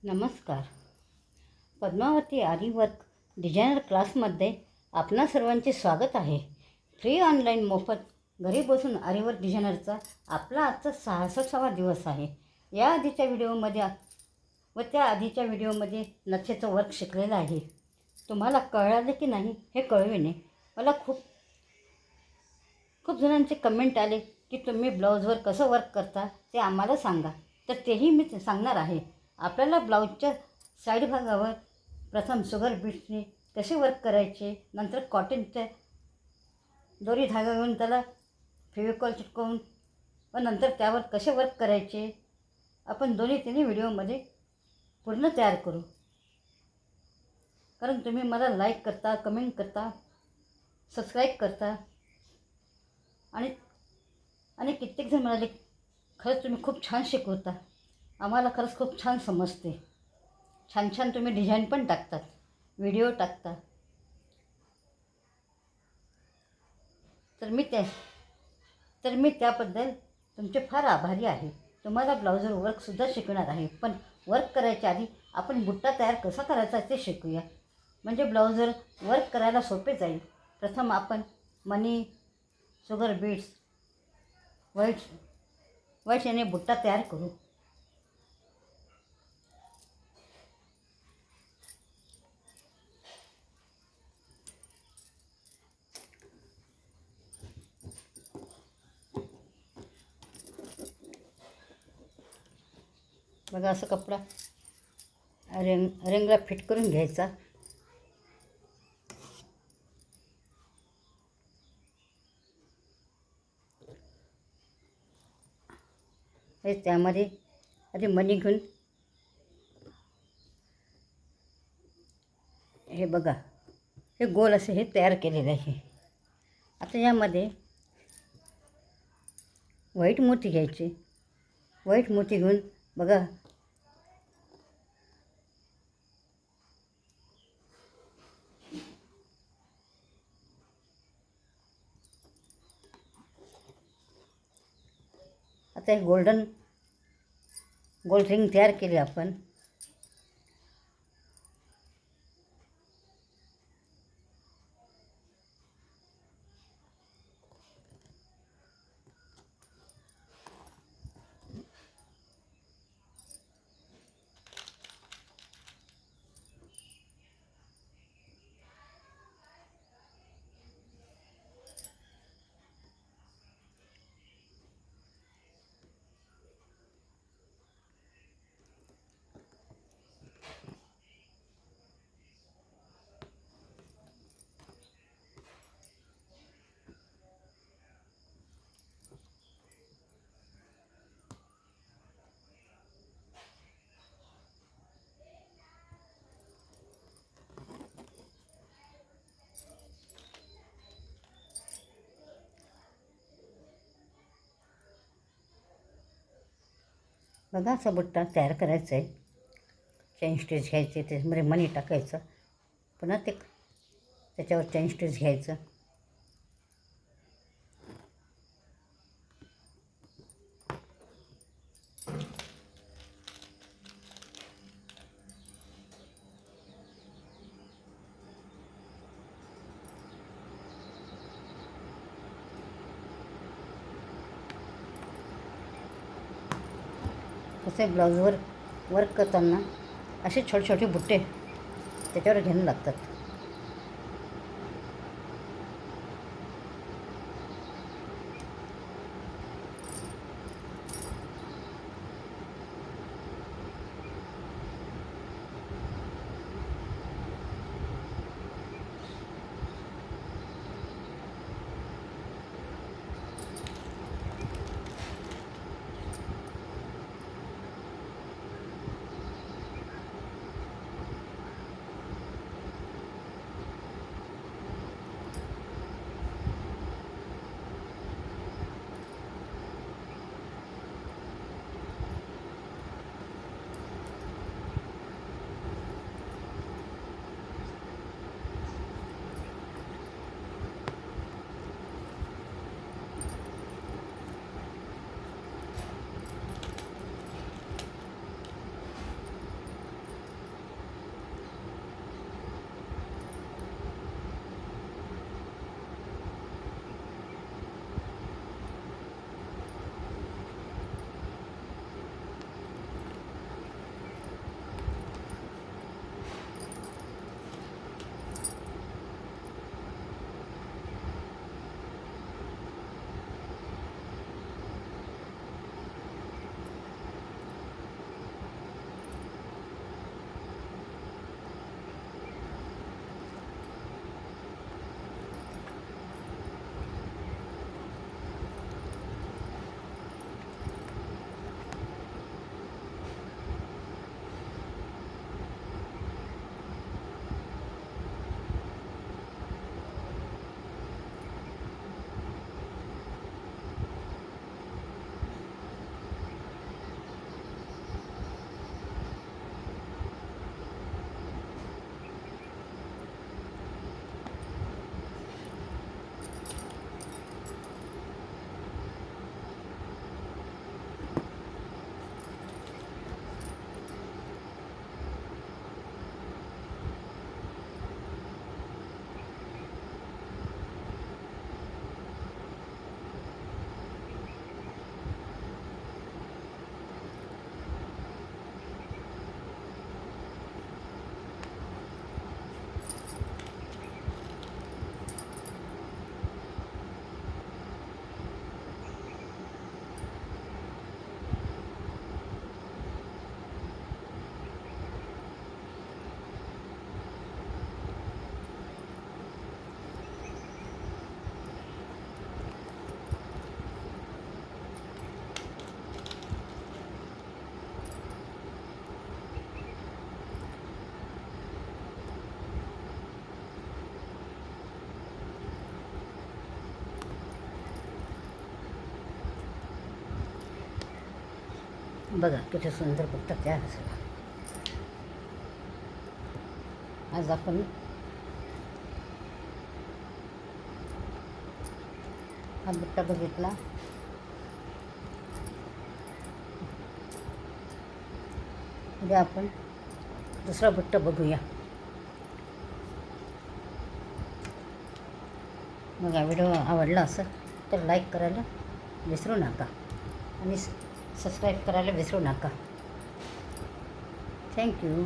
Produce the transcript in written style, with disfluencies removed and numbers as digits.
नमस्कार. पद्मावती आरीवर्क डिझायनर क्लासमध्ये आपणा सर्वांचे स्वागत आहे. फ्री ऑनलाईन मोफत घरी बसून आरीवर्क डिझायनरचा आपला आजचा 66वा दिवस आहे. या आधीच्या व्हिडिओमध्ये व त्या आधीच्या व्हिडिओमध्ये नक्षीचं वर्क शिकलेलं आहे. तुम्हाला कळालं की नाही हे कळविणे. मला खूप जणांचे कमेंट आले की तुम्ही ब्लाऊजवर कसं वर्क करता ते आम्हाला सांगा, तर तेही मी सांगणार आहे. आपल्याला ब्लाऊजच्या साईड भागावर प्रथम शुगर बीट्सने कसे वर्क करायचे, नंतर कॉटनच्या दोरी धागा घेऊन त्याला फेविकॉल चिटकवून व नंतर त्यावर कसे वर्क करायचे आपण तिन्ही व्हिडिओमध्ये पूर्ण तयार करू. कारण तुम्ही मला लाईक करता, कमेंट करता, सबस्क्राईब करता आणि कित्येक जण म्हणाले खरंच तुम्ही खूप छान शिकवता. आम्हाला खरंच खूप छान समजते. छान तुम्ही डिझाईन पण टाकतात, व्हिडिओ टाकता. तर मी त्याबद्दल तुमचे फार आभारी आहे. तुम्हाला ब्लाऊजवर वर्कसुद्धा शिकवणार आहे. पण वर्क करायच्या आधी आपण बुट्टा तयार कसा करायचा ते शिकूया, म्हणजे ब्लाऊजवर वर्क करायला सोपे जाईल. प्रथम आपण मणी, शुगर बीट्स, व्हाईट याने बुट्टा तयार करू. बघा, असं कपडा रेंगला फिट करून घ्यायचा. हे त्यामध्ये आधी मणी घेऊन हे बघा, हे गोल असे हे तयार केलेले आहे. आता यामध्ये व्हाईट मोती घ्यायचे. व्हाईट मोती घेऊन बघा, आता हे गोल्ड रिंग तयार केली आपण. बघा, असा बुट्टा तयार करायचा आहे. चेन स्टिच घ्यायचे, त्याच्यामध्ये मणी टाकायचं, पुन्हा त्याच्यावर चेन स्टिच घ्यायचं. तसे ब्लाऊजवर वर्क करताना असे छोटे बुट्टे त्याच्यावर घ्यायला लागतात. बघा किती सुंदर बुट्टा तयार झाला. आज आपण हा बुट्टा बघितला. उद्या आपण दुसरा बुट्टा बघूया. बघा व्हिडिओ आवडला असेल तर लाईक करायला विसरू नका आणि सबस्क्राईब करायला विसरू नका. थँक्यू.